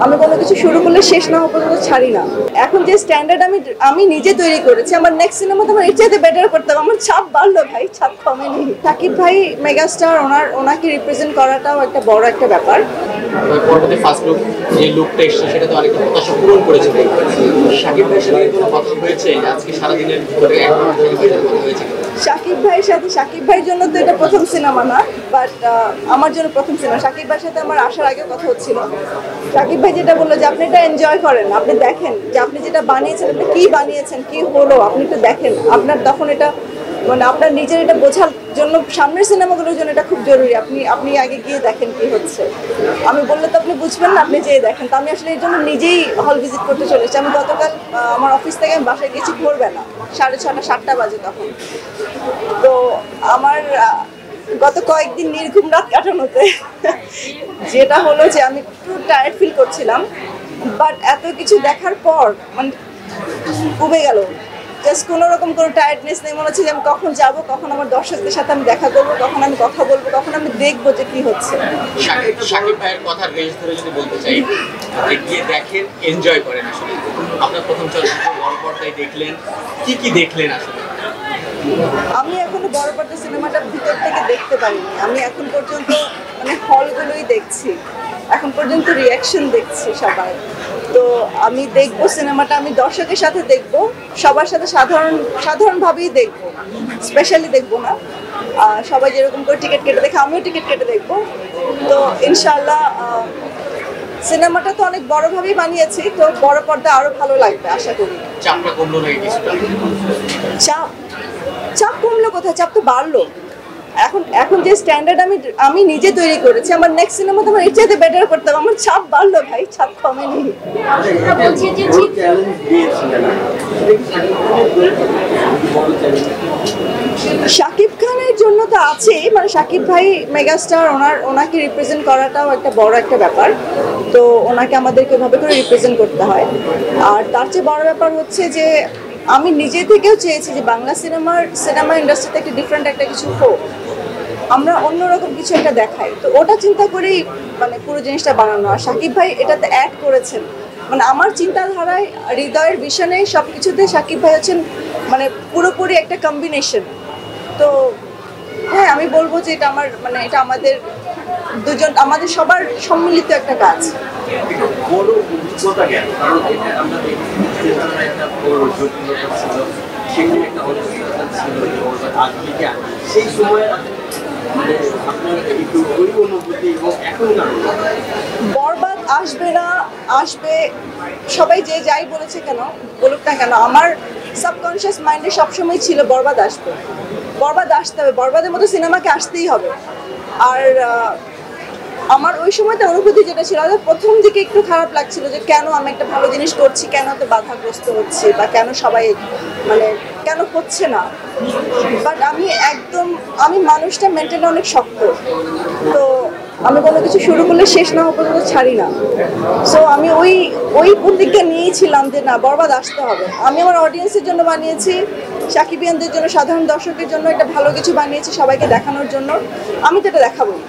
আমি কোনো কিছু শুরু করলে শেষ না হওয়া পর্যন্ত ছাড়ি না। এখন যে স্ট্যান্ডার্ড আমি নিজে তৈরি করেছি, আমার নেক্সট সিনেমাতে আমার এর চাইতে বেটার করতে হবে। আমার ছাপ বাড়লো ভাই, ছাপ কমেনি। শাকিব ভাই মেগাস্টার, ওনাকে রিপ্রেজেন্ট করাটাও একটা বড় একটা ব্যাপার। পরবর্তী ফার্স্ট লুক যে লুকটা এসেছে সেটা তো অনেকটা প্রত্যাশা পূরণ করেছে। শাকিব ভাইয়ের সাথে কোনো কথা হয়েছে আজকে সারাদিনের পরে হয়েছে? শাকিব ভাইয়ের সাথে, শাকিব ভাইয়ের জন্য তো এটা প্রথম সিনেমা না, বাট আমার জন্য প্রথম সিনেমা। শাকিব ভাইয়ের সাথে আমার আসার আগে কথা হচ্ছিল। শাকিব ভাই যেটা বললো যে আপনি এটা এনজয় করেন, আপনি দেখেন যে আপনি যেটা বানিয়েছেন, আপনি কি বানিয়েছেন, কি হলো, আপনি একটু দেখেন। আপনার তখন এটা মানে আপনার নিজের এটা বোঝার জন্য সামনের সিনেমাগুলোর জন্য এটা খুব জরুরি। আপনি আগে গিয়ে দেখেন কি হচ্ছে। আমি বললে তো আপনি বুঝবেন না, আপনি যেয়ে দেখেন। তো আমি আসলে এর জন্য নিজেই হল ভিজিট করতে চলেছি। আমি গতকাল আমার অফিস থেকে আমি বাসায় গেছি ভোরবেলা 6:30 7টা বাজে তখন। তো আমার গত কয়েকদিন নির্ঘুম রাত কাটানোতে যেটা হলো যে আমি একটু টায়ার্ড ফিল করছিলাম, বাট এত কিছু দেখার পর মানে উবে গেল। জাস্ট কোনো রকম কোনো টায়ার্ডনেস নেই। মনে হচ্ছে যে আমি কখন যাবো, কখন আমার দর্শকদের সাথে আমি দেখা করবো, কখন আমি কথা বলবো, কখন আমি দেখবো যে কি হচ্ছে। শাকিব ভাইয়ের কথার রেঞ্জ ধরে যদি বলতে চাই, গিয়ে দেখেন, এনজয় করেন। আসলে আপনার প্রথম চলচ্চিত্র বড় পর্দায় দেখলেন, কি দেখলেন আসলে? আমি এখনো বড় পর্দা সিনেমাটা ভিতর থেকে দেখতে পারিনি। আমি এখন পর্যন্ত মানে হলগুলোই দেখছি, এখন পর্যন্ত রিয়াকশন দেখছি সবাই। তো আমি দেখবো সিনেমাটা, আমি দর্শকের সাথে দেখবো, সবার সাথে সাধারণভাবেই দেখবো, স্পেশালি দেখবো না। সবাই যেরকম করে টিকিট কেটে দেখে আমিও টিকিট কেটে দেখবো। তো ইনশাআল্লাহ সিনেমাটা তো অনেক বড়ভাবেই বানিয়েছি, তো বড় পর্দা আরো ভালো লাগবে আশা করি। চাপটা কমলো নাকি কিছুটা? চাপ কমলো কোথায়, চাপ তো বাড়লো। এখন যে স্ট্যান্ডার্ড আমি নিজে তৈরি করেছি, আমার নেক্সট সিনেমাতে আমার এর চাইতে বেটার করতে হবে। আমার ছাপ বাড়লো ভাই, ছাপ কমেনি। শাকিব খানের জন্য তো আছেই, মানে শাকিব ভাই মেগাস্টার, ওনাকে রিপ্রেজেন্ট করাটাও একটা বড় একটা ব্যাপার। তো ওনাকে আমাদেরকে ওইভাবে করে রিপ্রেজেন্ট করতে হয়। আর তার চেয়ে বড় ব্যাপার হচ্ছে যে আমি নিজে থেকেও চেয়েছি যে বাংলা সিনেমা ইন্ডাস্ট্রিতে একটা ডিফারেন্ট একটা কিছু হোক, আমরা অন্যরকম কিছু একটা দেখাই। তো ওটা চিন্তা করেই মানে পুরো জিনিসটা বানানো। আর শাকিব ভাই এটাতে অ্যাড করেছেন, মানে আমার চিন্তাধারায়, হৃদয়ের ভিশনে, সব কিছুতে শাকিব ভাই হচ্ছেন মানে পুরোপুরি একটা কম্বিনেশন। তো হ্যাঁ, আমি বলবো যে এটা মানে এটা আমাদের সবার সম্মিলিত একটা কাজ। বড় অভিজ্ঞতা জ্ঞান, কারণ এটা আমরা দেখি একটা বড় জটিলতা ছিল, সেখানে একটা অনিশ্চয়তা ছিল। আজকে সেই সময় মানে আপনার একটু ওই অনুভূতি এবং এখনকার বরবাদ আসবে না, আসবে, সবাই যে যাই বলেছে কেন বলুক না কেন, আমার সাবকনশিয়াস মাইন্ডে সবসময় ছিল বরবাদ আসবে, বরবাদ আসতে হবে, বরবাদের মতো সিনেমাকে আসতেই হবে। আর আমার ওই সময়তে অনুভূতি যেটা ছিল, প্রথম দিকে একটু খারাপ লাগছিল যে কেন আমি একটা ভালো জিনিস করছি, কেন এত বাধাগ্রস্ত হচ্ছে, বা কেন সবাই মানে কেন হচ্ছে না। বাট আমি মানুষটা মেন্টালি অনেক শক্ত। তো আমি কোনো কিছু শুরু করলে শেষ না হওয়া পর্যন্ত ছাড়ি না। সো আমি ওই প্রতিজ্ঞা নিয়েছিলাম যে না, বরবাদ আসতে হবে। আমি আমার অডিয়েন্সের জন্য বানিয়েছি, সাকিবিয়ানদের জন্য, সাধারণ দর্শকের জন্য একটা ভালো কিছু বানিয়েছি, সবাইকে দেখানোর জন্য। আমি তো এটা দেখাবোই।